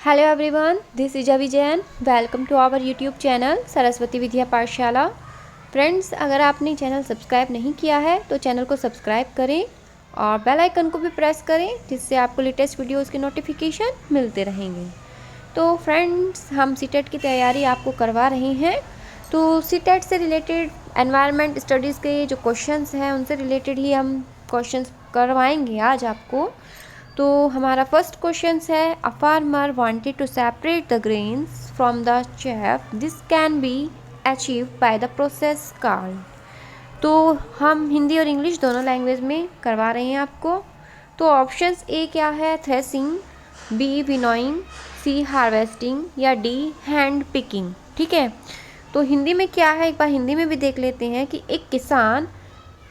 Hello everyone, this is Avi Jain. Welcome to our YouTube channel Saraswati Vidya पाठशाला। Friends, अगर आपने channel subscribe नहीं किया है तो चैनल को सब्सक्राइब करें और बेल आइकन को भी प्रेस करें, जिससे आपको लेटेस्ट वीडियोस के नोटिफिकेशन मिलते रहेंगे। तो फ्रेंड्स, हम सीटेट की तैयारी आपको करवा रहे हैं। तो सीटेट से रिलेटेड एनवायरनमेंट स्टडीज़ के जो क्वेश्चंस हैं उनसे रिलेटेड ही हम क्वेश्चंस करवाएंगे आज आपको। तो हमारा फर्स्ट क्वेश्चन है, a farmer wanted to separate the grains from the chaff, this can be achieve by the process called. तो हम हिंदी और इंग्लिश दोनों लैंग्वेज में करवा रहे हैं आपको। तो ऑप्शंस ए क्या है, थ्रेसिंग, बी विनोइंग, सी हार्वेस्टिंग या डी हैंड पिकिंग। ठीक है, तो हिंदी में क्या है, एक बार हिंदी में भी देख लेते हैं कि एक किसान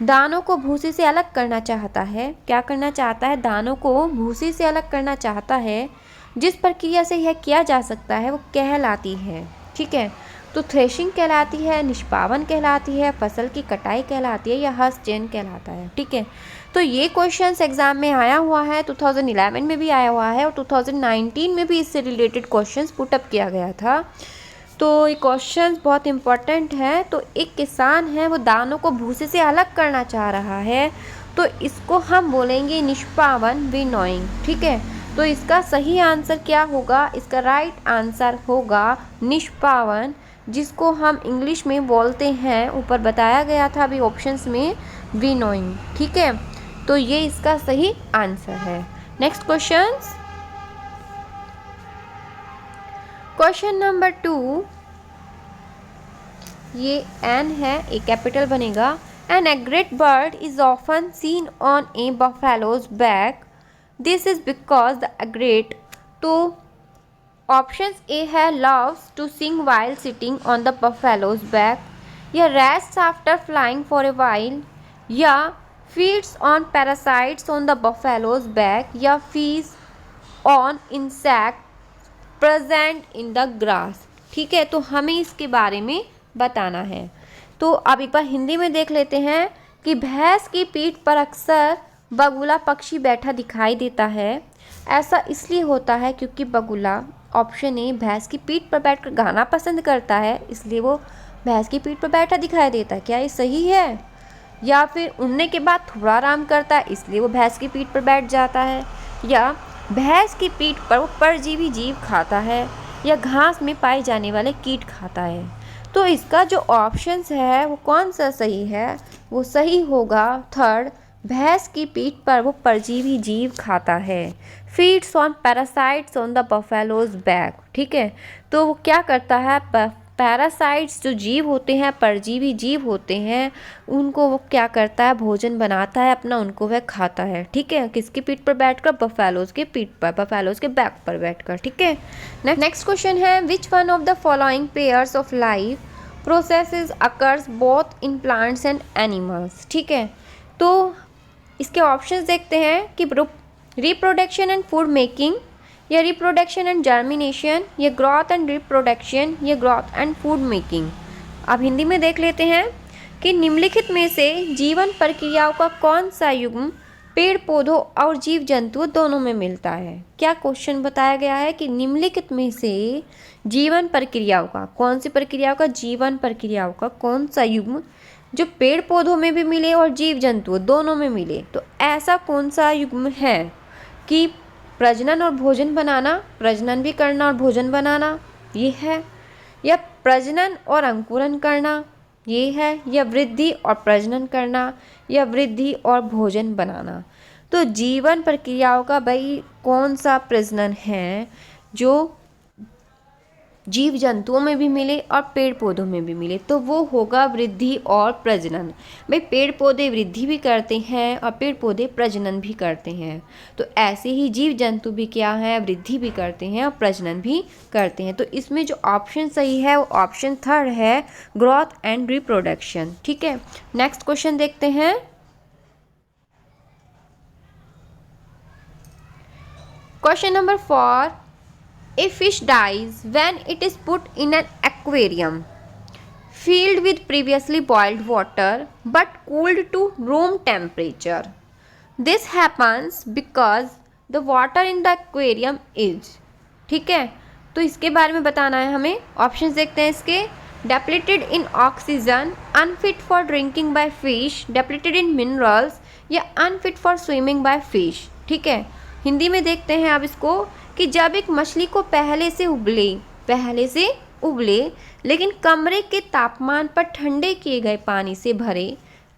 दानों को भूसी से अलग करना चाहता है। क्या करना चाहता है? दानों को भूसी से अलग करना चाहता है। जिस प्रक्रिया से यह किया जा सकता है वो कहलाती है। ठीक है, तो थ्रेशिंग कहलाती है, निष्पावन कहलाती है, फसल की कटाई कहलाती है या हस्तचयन कहलाता है। ठीक है, तो ये क्वेश्चंस एग्जाम में आया हुआ है, 2011 में भी आया हुआ है और 2019 में भी इससे रिलेटेड क्वेश्चंस पुटअप किया गया था। तो ये क्वेश्चन बहुत इम्पोर्टेंट है। तो एक किसान है, वो दानों को भूसे से अलग करना चाह रहा है, तो इसको हम बोलेंगे निष्पावन, विनोइंग। ठीक है, तो इसका सही आंसर क्या होगा? इसका राइट आंसर होगा निष्पावन, जिसको हम इंग्लिश में बोलते हैं, ऊपर बताया गया था अभी ऑप्शंस में, विनोइंग। ठीक है, तो ये इसका सही आंसर है। नेक्स्ट क्वेश्चन नंबर 2, ये एन है, ए कैपिटल बनेगा। An egret bird is often seen on a buffalo's back, this is because the egret. तो ऑप्शन ए है, loves to sing while sitting on the buffalo's back, या rest after flying for a while, या feeds on parasites on the buffalo's back, या feeds on insect present in the grass. ठीक है, तो हमें इसके बारे में बताना है। तो अब एक बार हिंदी में देख लेते हैं कि भैंस की पीठ पर अक्सर बगुला पक्षी बैठा दिखाई देता है। ऐसा इसलिए होता है क्योंकि बगुला, ऑप्शन ए, भैंस की पीठ पर बैठकर गाना पसंद करता है, इसलिए वो भैंस की पीठ पर बैठा दिखाई देता है। क्या ये सही है? या फिर उड़ने के बाद थोड़ा आराम करता है, इसलिए वो भैंस की पीठ पर बैठ जाता है, या भैंस की पीठ पर वो परजीवी जीव खाता है, या घास में पाए जाने वाले कीट खाता है। तो इसका जो ऑप्शंस है वो कौन सा सही है? वो सही होगा थर्ड, भैंस की पीठ पर वो परजीवी जीव खाता है। Feeds on parasites on the buffalo's back. ठीक है, तो वो क्या करता है, पैरासाइट्स जो जीव होते हैं, परजीवी जीव होते हैं, उनको वो क्या करता है, भोजन बनाता है अपना, उनको वह खाता है। ठीक है, किसकी पीठ पर बैठकर? बफेलोज के पीठ पर, बफेलोज के बैक पर बैठकर। ठीक है, नेक्स्ट क्वेश्चन है, which one of the following pairs of life processes occurs both in plants and animals. ठीक है, तो इसके ऑप्शंस देखते हैं कि रिप्रोडक्शन एंड फूड मेकिंग, या रिप्रोडक्शन एंड जर्मिनेशन, या ग्रोथ एंड रिप्रोडक्शन, या ग्रोथ एंड फूड मेकिंग। अब हिंदी में देख लेते हैं कि निम्नलिखित में से जीवन प्रक्रियाओं का कौन सा युग्म पेड़ पौधों और जीव जंतुओं दोनों में मिलता है। क्या क्वेश्चन बताया गया है कि निम्नलिखित में से जीवन प्रक्रियाओं का, कौन सी प्रक्रियाओं का, जीवन प्रक्रियाओं का कौन सा युग्म जो पेड़ पौधों में भी मिले और जीव जंतुओं दोनों में मिले। तो ऐसा कौन सा युग्म है कि प्रजनन और भोजन बनाना, प्रजनन भी करना और भोजन बनाना, ये है, या प्रजनन और अंकुरन करना, ये है, या वृद्धि और प्रजनन करना, या वृद्धि और भोजन बनाना। तो जीवन प्रक्रियाओं का भाई कौन सा प्रजनन है जो जीव जंतुओं में भी मिले और पेड़ पौधों में भी मिले? तो वो होगा वृद्धि और प्रजनन। भाई पेड़ पौधे वृद्धि भी करते हैं और पेड़ पौधे प्रजनन भी करते हैं, तो ऐसे ही जीव जंतु भी क्या हैं, वृद्धि भी करते हैं और प्रजनन भी करते हैं। तो इसमें जो ऑप्शन सही है वो ऑप्शन थर्ड है, ग्रोथ एंड रिप्रोडक्शन। ठीक है, नेक्स्ट क्वेश्चन देखते हैं। Question number 4, a fish dies when it is put in an aquarium filled with previously boiled water but cooled to room temperature. This happens because the water in the aquarium is ठीक है, तो इसके बारे में बताना है हमें। Options देखते हैं इसके। Depleted in oxygen, unfit for drinking by fish, depleted in minerals या unfit for swimming by fish. ठीक है, हिंदी में देखते हैं अब इसको कि जब एक मछली को पहले से उबले लेकिन कमरे के तापमान पर ठंडे किए गए पानी से भरे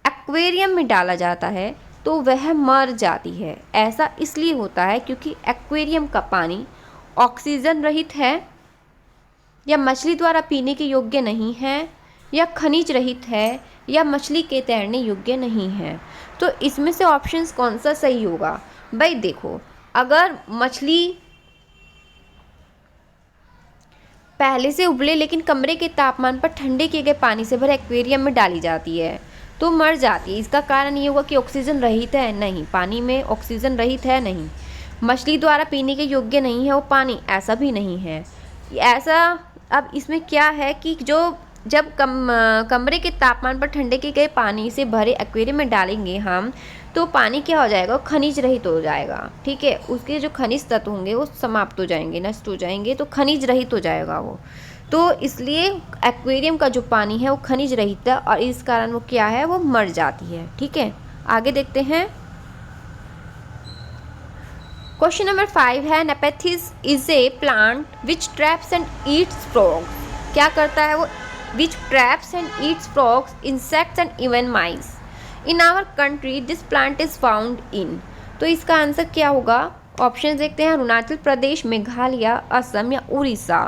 एक्वेरियम में डाला जाता है तो वह मर जाती है। ऐसा इसलिए होता है क्योंकि एक्वेरियम का पानी ऑक्सीजन रहित है, या मछली द्वारा पीने के योग्य नहीं है, या खनिज रहित है, या मछली के तैरने योग्य नहीं है। तो इसमें से ऑप्शंस कौन सा सही होगा? भाई देखो, अगर मछली पहले से उबले लेकिन कमरे के तापमान पर ठंडे किए गए पानी से भरे एक्वेरियम में डाली जाती है तो मर जाती है। इसका कारण ये होगा कि ऑक्सीजन रहित है, नहीं, पानी में ऑक्सीजन रहित है, नहीं, मछली द्वारा पीने के योग्य नहीं है वो पानी, ऐसा भी नहीं है ऐसा। अब इसमें क्या है कि जब कमरे के तापमान पर ठंडे किए गए पानी से भरे एक्वेरियम में डालेंगे हम तो पानी क्या हो जाएगा? खनिज रहित हो जाएगा। ठीक है, उसके जो खनिज तत्व होंगे वो समाप्त हो जाएंगे, नष्ट हो जाएंगे, तो खनिज रहित हो जाएगा वो। तो इसलिए एक्वेरियम का जो पानी है वो खनिज रहित है और इस कारण वो क्या है? वो मर जाती है। ठीक है, आगे देखते हैं। क्वेश्चन नंबर 5 है, Nepenthes is a plant which traps and eats frogs. क्या करता है वो? Which traps and eats frogs, insects and even mice. In our country this plant is found in. तो इसका आंसर क्या होगा? ऑप्शन देखते हैं। अरुणाचल प्रदेश, मेघालय, असम या उड़ीसा।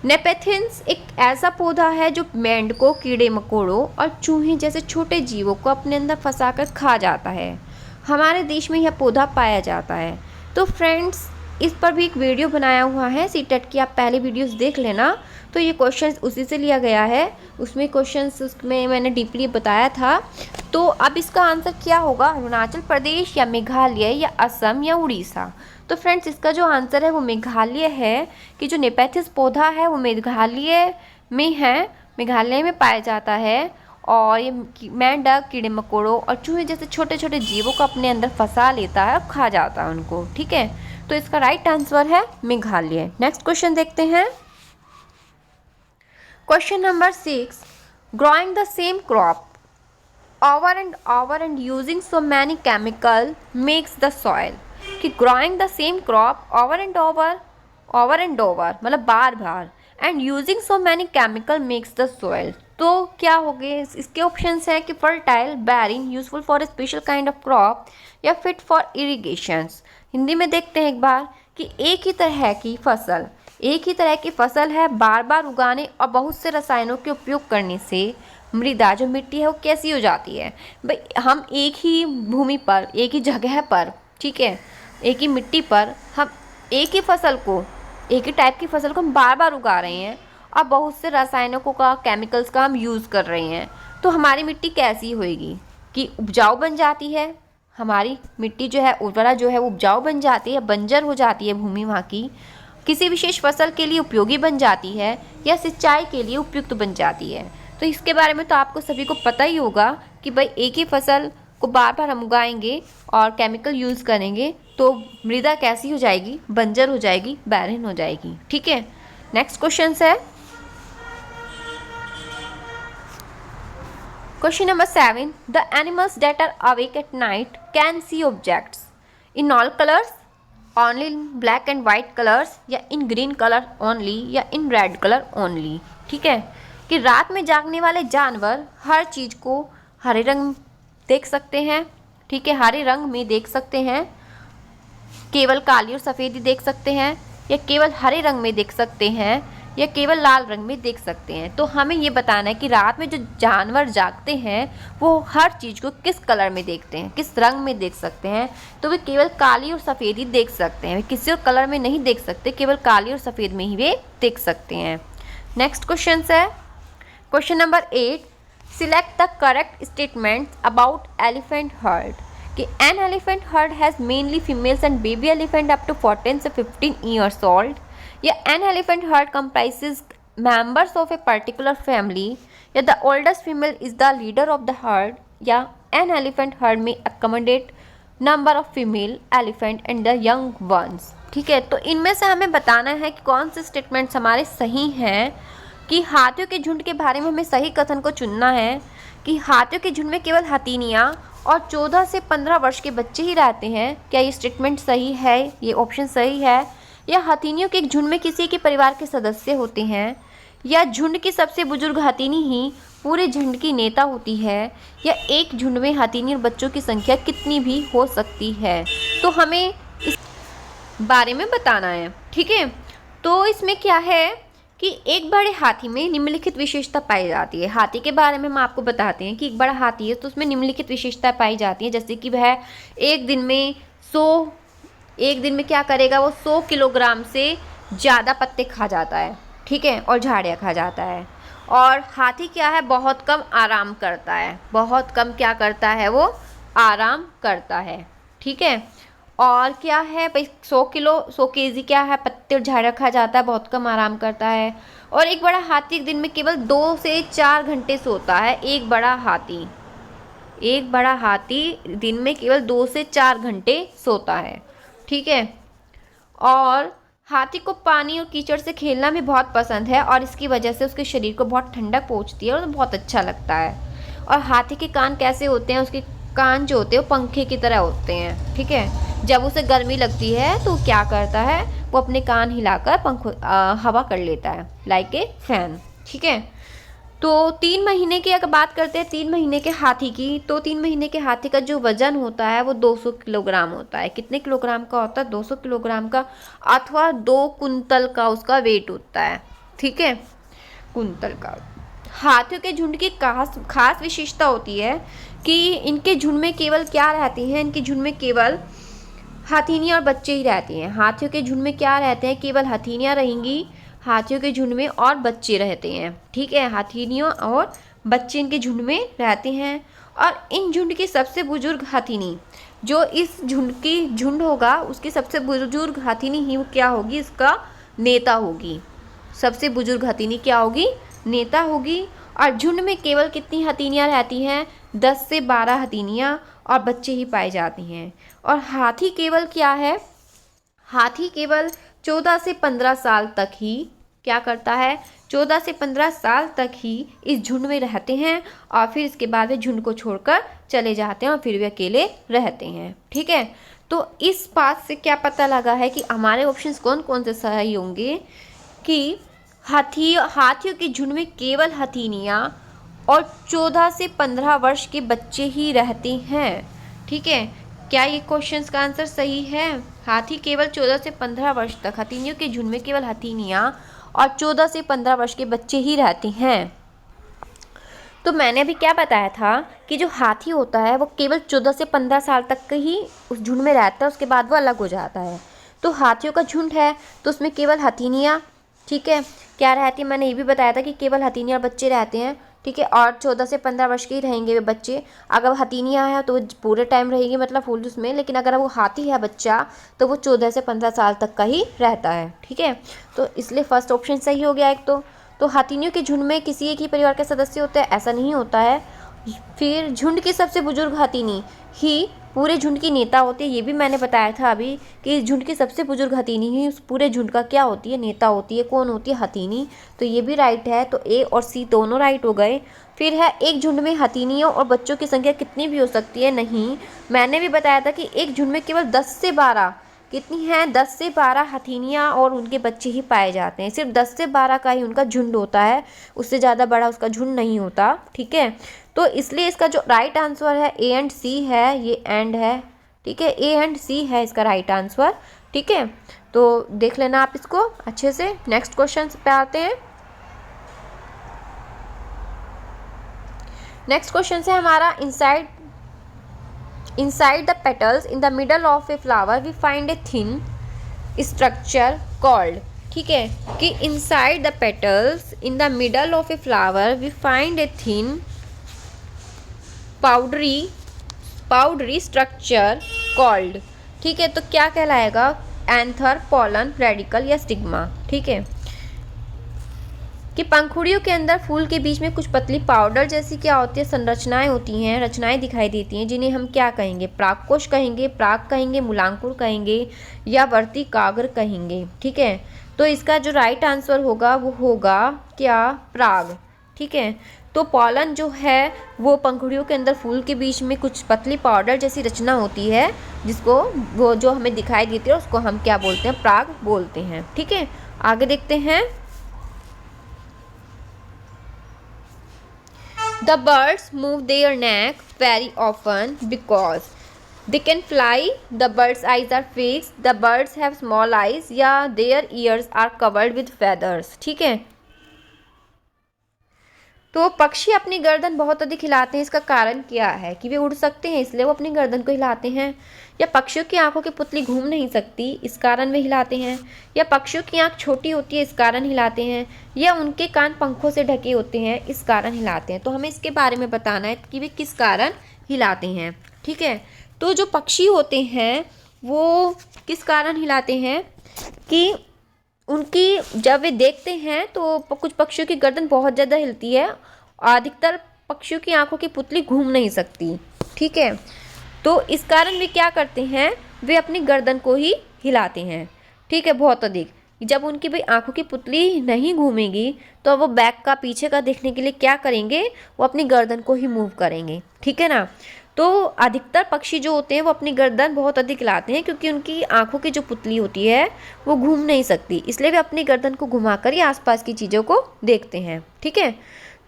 नेपेथिन्स एक ऐसा पौधा है जो मेंढकों, कीड़े मकोड़ों और चूहे जैसे छोटे जीवों को अपने अंदर फंसाकर खा जाता है। हमारे देश में यह पौधा पाया जाता है। तो फ्रेंड्स, इस पर भी एक वीडियो बनाया हुआ है सीटेट की, आप पहले वीडियोस देख लेना। तो ये क्वेश्चन उसी से लिया गया है, उसमें क्वेश्चंस उसमें मैंने डीपली बताया था। तो अब इसका आंसर क्या होगा? अरुणाचल प्रदेश या मेघालय या असम या उड़ीसा। तो फ्रेंड्स, इसका जो आंसर है वो मेघालय है, कि जो नेपेथिस पौधा है वो मेघालय में है, मेघालय में पाया जाता है। और ये मेंढक, कीड़े मकोड़ों और चूहे जैसे छोटे छोटे जीवों को अपने अंदर फंसा लेता है और खा जाता है उनको। ठीक है, तो इसका राइट आंसर है मेघालय। नेक्स्ट क्वेश्चन देखते हैं। Question number 6, growing the same crop over and using so many chemical makes the soil। कि growing the same crop over and over मतलब बार बार, and using so many chemical makes the soil। तो क्या हो गए? इसके options हैं कि fertile, bearing, useful for a special kind of crop या फिट फॉर इरिगेशंस। हिंदी में देखते हैं एक बार कि एक ही तरह की फसल है, बार बार उगाने और बहुत से रसायनों के उपयोग करने से मृदा जो मिट्टी है वो कैसी हो जाती है? भाई हम एक ही भूमि पर, एक ही जगह पर, ठीक है, एक ही मिट्टी पर हम एक ही टाइप की फसल को हम बार बार उगा रहे हैं और बहुत से रसायनों का, केमिकल्स का हम यूज़ कर रहे हैं। तो हमारी मिट्टी कैसी होएगी? कि उपजाऊ बन जाती है, हमारी मिट्टी जो है, उर्वरा जो है वो उपजाऊ बन जाती है, बंजर हो जाती है भूमि वहाँ की, किसी विशेष फसल के लिए उपयोगी बन जाती है या सिंचाई के लिए उपयुक्त बन जाती है। तो इसके बारे में तो आपको सभी को पता ही होगा कि भाई एक ही फसल को बार बार हम उगाएंगे और केमिकल यूज़ करेंगे तो मृदा कैसी हो जाएगी? बंजर हो जाएगी, बैरन हो जाएगी। ठीक है, नेक्स्ट क्वेश्चन है question number 7, the animals that are awake at night can see objects in all colours, only in black and white colours, या इन ग्रीन कलर ओनली, या इन रेड कलर ओनली। ठीक है, कि रात में जागने वाले जानवर हर चीज़ को हरे रंग देख सकते हैं। ठीक है, हरे रंग में देख सकते हैं, केवल काली और सफ़ेद ही देख सकते हैं, या केवल हरे रंग में देख सकते हैं, या केवल लाल रंग में देख सकते हैं। तो हमें ये बताना है कि रात में जो जानवर जागते हैं वो हर चीज़ को किस कलर में देखते हैं, किस रंग में देख सकते हैं। तो वे केवल काली और सफ़ेद ही देख सकते हैं, वे किसी और कलर में नहीं देख सकते, केवल काली और सफ़ेद में ही वे देख सकते हैं। नेक्स्ट क्वेश्चन है question number 8, select the correct statements about elephant herd. कि an elephant herd has mainly females and baby elephant up to 14 से 15 ईयर्स ओल्ड, या an elephant herd comprises members of a particular family, या the oldest female is the leader of the herd, या an elephant heard में accommodate number of female elephant and the young ones. ठीक है, तो इनमें से हमें बताना है कि कौन से स्टेटमेंट्स हमारे सही हैं, कि हाथियों के झुंड के बारे में हमें सही कथन को चुनना है कि हाथियों के झुंड में केवल हथीनियाँ और 14 से 15 वर्ष के बच्चे ही रहते हैं। क्या ये स्टेटमेंट सही है? ये ऑप्शन सही है। या हथीनियों के एक झुंड में किसी के परिवार के सदस्य होते हैं, या झुंड की सबसे बुजुर्ग हथीनी ही पूरे झुंड की नेता होती है, या एक झुंड में हथीनी और बच्चों की संख्या कितनी भी हो सकती है। तो हमें इस बारे में बताना है। ठीक है, तो इसमें क्या है कि एक बड़े हाथी में निम्नलिखित विशेषता पाई जाती है। हाथी के बारे में हम आपको बताते हैं कि एक बड़ा हाथी है तो उसमें निम्नलिखित विशेषता पाई जाती है, जैसे कि वह एक दिन में क्या करेगा, वो 100 किलोग्राम से ज़्यादा पत्ते खा जाता है। ठीक है, और झाड़ियाँ खा जाता है। और हाथी क्या है, बहुत कम आराम करता है, बहुत कम क्या करता है, वो आराम करता है। ठीक है, और क्या है भाई, 100 केजी क्या है, पत्ते और झाड़ रखा जाता है, बहुत कम आराम करता है। और एक बड़ा हाथी एक दिन में केवल 2 से 4 घंटे सोता है। एक बड़ा हाथी दिन में केवल 2 से 4 घंटे सोता है। ठीक है, और हाथी को पानी और कीचड़ से खेलना भी बहुत पसंद है, और इसकी वजह से उसके शरीर को बहुत ठंडक पहुंचती है और बहुत अच्छा लगता है। और हाथी के कान कैसे होते हैं, उसके कान जो होते हैं वो पंखे की तरह होते हैं। ठीक है, जब उसे गर्मी लगती है तो क्या करता है, वो अपने कान हिलाकर हवा कर लेता है, लाइक ए फैन। ठीक है, तो 3 महीने की अगर बात करते हैं 3 महीने के हाथी की, तो 3 महीने के हाथी का जो वजन होता है वो 200 किलोग्राम होता है। कितने किलोग्राम का होता है? 200 किलोग्राम का, अथवा 2 कुंतल का उसका वेट होता है। ठीक है, कुंतल का। हाथियों के झुंड की खास विशेषता होती है कि इनके झुंड में केवल क्या रहती हैं, इनके झुंड में केवल हथीनियाँ और बच्चे ही रहती हैं। हाथियों के झुंड में क्या रहते हैं, केवल हथीनियाँ रहेंगी, हाथियों के झुंड में और बच्चे रहते हैं। ठीक है, हथीनियों और बच्चे इनके झुंड में रहते हैं। और इन झुंड की सबसे बुजुर्ग हथीनी, जो इस झुंड होगा उसकी सबसे बुजुर्ग हथीनी ही क्या होगी, इसका नेता होगी। सबसे बुजुर्ग हथीनी क्या होगी, नेता होगी। और झुंड में केवल कितनी हथीनियाँ रहती हैं, 10 से 12 हथीनियाँ और बच्चे ही पाए जाते हैं। और हाथी केवल क्या है, हाथी केवल 14 से 15 साल तक ही क्या करता है, 14 से 15 साल तक ही इस झुंड में रहते हैं, और फिर इसके बाद वे झुंड को छोड़कर चले जाते हैं और फिर वे अकेले रहते हैं। ठीक है, तो इस बात से क्या पता लगा है कि हमारे ऑप्शंस कौन कौन से सही होंगे, कि हाथियों के झुंड में केवल हथीनियाँ और 14 से 15 वर्ष के बच्चे ही रहते हैं। ठीक है, क्या ये क्वेश्चंस का आंसर सही है? हाथी केवल 14 से 15 वर्ष तक, हथीनियों के झुंड में केवल हथीनियाँ और 14 से 15 वर्ष के बच्चे ही रहते हैं। तो मैंने अभी क्या बताया था कि जो हाथी होता है वो केवल 14 से 15 साल तक ही उस झुंड में रहता है, उसके बाद वो अलग हो जाता है। तो हाथियों का झुंड है तो उसमें केवल हथीनियाँ, ठीक है, क्या रहती है, मैंने ये भी बताया था कि केवल हथीनियाँ और बच्चे रहते हैं। ठीक है, और 14 से 15 वर्ष के ही रहेंगे वे बच्चे। अगर हथीनियाँ हैं तो वो पूरे टाइम रहेंगे, मतलब फुल उसमें, लेकिन अगर वो हाथी है बच्चा तो वो 14 से 15 साल तक का ही रहता है। ठीक है, तो इसलिए फर्स्ट ऑप्शन सही हो गया एक। तो हथीनियों के झुंड में किसी एक ही परिवार के सदस्य होते हैं, ऐसा नहीं होता है। फिर झुंड की सबसे बुजुर्ग हथीनी ही पूरे झुंड की नेता होती है, ये भी मैंने बताया था अभी कि झुंड की सबसे बुजुर्ग हथीनी ही उस पूरे झुंड का क्या होती है, नेता होती है। कौन होती है? हथीनी। तो ये भी राइट है, तो ए और सी दोनों राइट हो गए। फिर है एक झुंड में हथीनियों और बच्चों की संख्या कितनी भी हो सकती है, नहीं, मैंने भी बताया था कि एक झुंड में केवल 10 से 12 कितनी हैं, 10 से 12 हथीनियाँ और उनके बच्चे ही पाए जाते हैं। सिर्फ 10 से 12 का ही उनका झुंड होता है, उससे ज़्यादा बड़ा उसका झुंड नहीं होता। ठीक है, तो इसलिए इसका जो राइट आंसर है ए एंड सी है, ये एंड है। ठीक है, ए एंड सी है इसका राइट आंसर। ठीक है, तो देख लेना आप इसको अच्छे से। नेक्स्ट क्वेश्चन पे आते हैं। नेक्स्ट क्वेश्चन है हमारा, inside the petals in the middle of a flower we find a thin structure called, ठीक है, कि inside the petals in the middle of a flower we find a thin powdery structure called, ठीक है, तो क्या कहलाएगा, anther, pollen, radical या stigma. ठीक है, कि पंखुड़ियों के अंदर फूल के बीच में कुछ पतली पाउडर जैसी क्या होती है, संरचनाएं होती हैं, रचनाएं दिखाई देती हैं, जिन्हें हम क्या कहेंगे, परागकोश कहेंगे, पराग कहेंगे, मूलांकुर कहेंगे या वर्तिकाग्र कहेंगे। ठीक है, तो इसका जो राइट आंसर होगा वो होगा क्या, पराग। ठीक है, तो पॉलन जो है वो पंखुड़ियों के अंदर फूल के बीच में कुछ पतली पाउडर जैसी रचना होती है, जिसको वो जो हमें दिखाई देती है उसको हम क्या बोलते हैं, पराग बोलते हैं। ठीक है, आगे देखते हैं। The birds move their neck very often because they can fly. The birds' eyes are fixed. The birds have small eyes. या their ears are covered with feathers. ठीक है, तो पक्षी अपनी गर्दन बहुत अधिक हिलाते हैं, इसका कारण क्या है, कि वे उड़ सकते हैं इसलिए वो अपनी गर्दन को हिलाते हैं, या पक्षियों की आंखों की पुतली घूम नहीं सकती इस कारण वे हिलाते हैं, या पक्षियों की आंख छोटी होती है इस कारण हिलाते हैं, या उनके कान पंखों से ढके होते हैं इस कारण हिलाते हैं। तो हमें इसके बारे में बताना है कि वे किस कारण हिलाते हैं। ठीक है, तो जो पक्षी होते हैं वो किस कारण हिलाते हैं, कि उनकी जब वे देखते हैं तो कुछ पक्षियों की गर्दन बहुत ज़्यादा हिलती है, अधिकतर पक्षियों की आंखों की पुतली घूम नहीं सकती। ठीक है, तो इस कारण वे क्या करते हैं, वे अपनी गर्दन को ही हिलाते हैं। ठीक है, बहुत अधिक। जब उनकी भाई आंखों की पुतली नहीं घूमेगी तो वो बैक का, पीछे का देखने के लिए क्या करेंगे, वो अपनी गर्दन को ही मूव करेंगे। ठीक है ना, तो अधिकतर पक्षी जो होते हैं वो अपनी गर्दन बहुत अधिक हिलाते हैं, क्योंकि उनकी आंखों की जो पुतली होती है वो घूम नहीं सकती, इसलिए वे अपनी गर्दन को घुमाकर ही आसपास की चीज़ों को देखते हैं। ठीक है,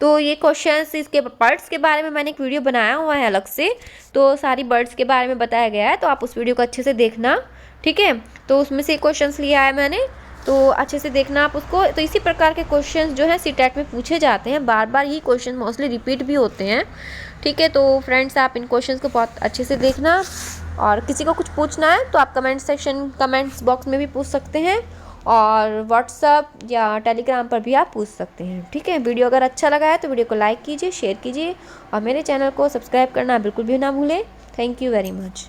तो ये क्वेश्चंस, इसके बर्ड्स के बारे में मैंने एक वीडियो बनाया हुआ है अलग से, तो सारी बर्ड्स के बारे में बताया गया है, तो आप उस वीडियो को अच्छे से देखना। ठीक है, तो उसमें से क्वेश्चंस लिया है मैंने, तो अच्छे से देखना आप उसको। तो इसी प्रकार के क्वेश्चंस जो है सीटेट में पूछे जाते हैं, बार बार ही क्वेश्चन मोस्टली रिपीट भी होते हैं। ठीक है, तो फ्रेंड्स आप इन क्वेश्चंस को बहुत अच्छे से देखना, और किसी को कुछ पूछना है तो आप कमेंट्स बॉक्स में भी पूछ सकते हैं, और व्हाट्सअप या टेलीग्राम पर भी आप पूछ सकते हैं। ठीक है, वीडियो अगर अच्छा लगा है तो वीडियो को लाइक कीजिए, शेयर कीजिए, और मेरे चैनल को सब्सक्राइब करना बिल्कुल भी ना भूलें। Thank you very much.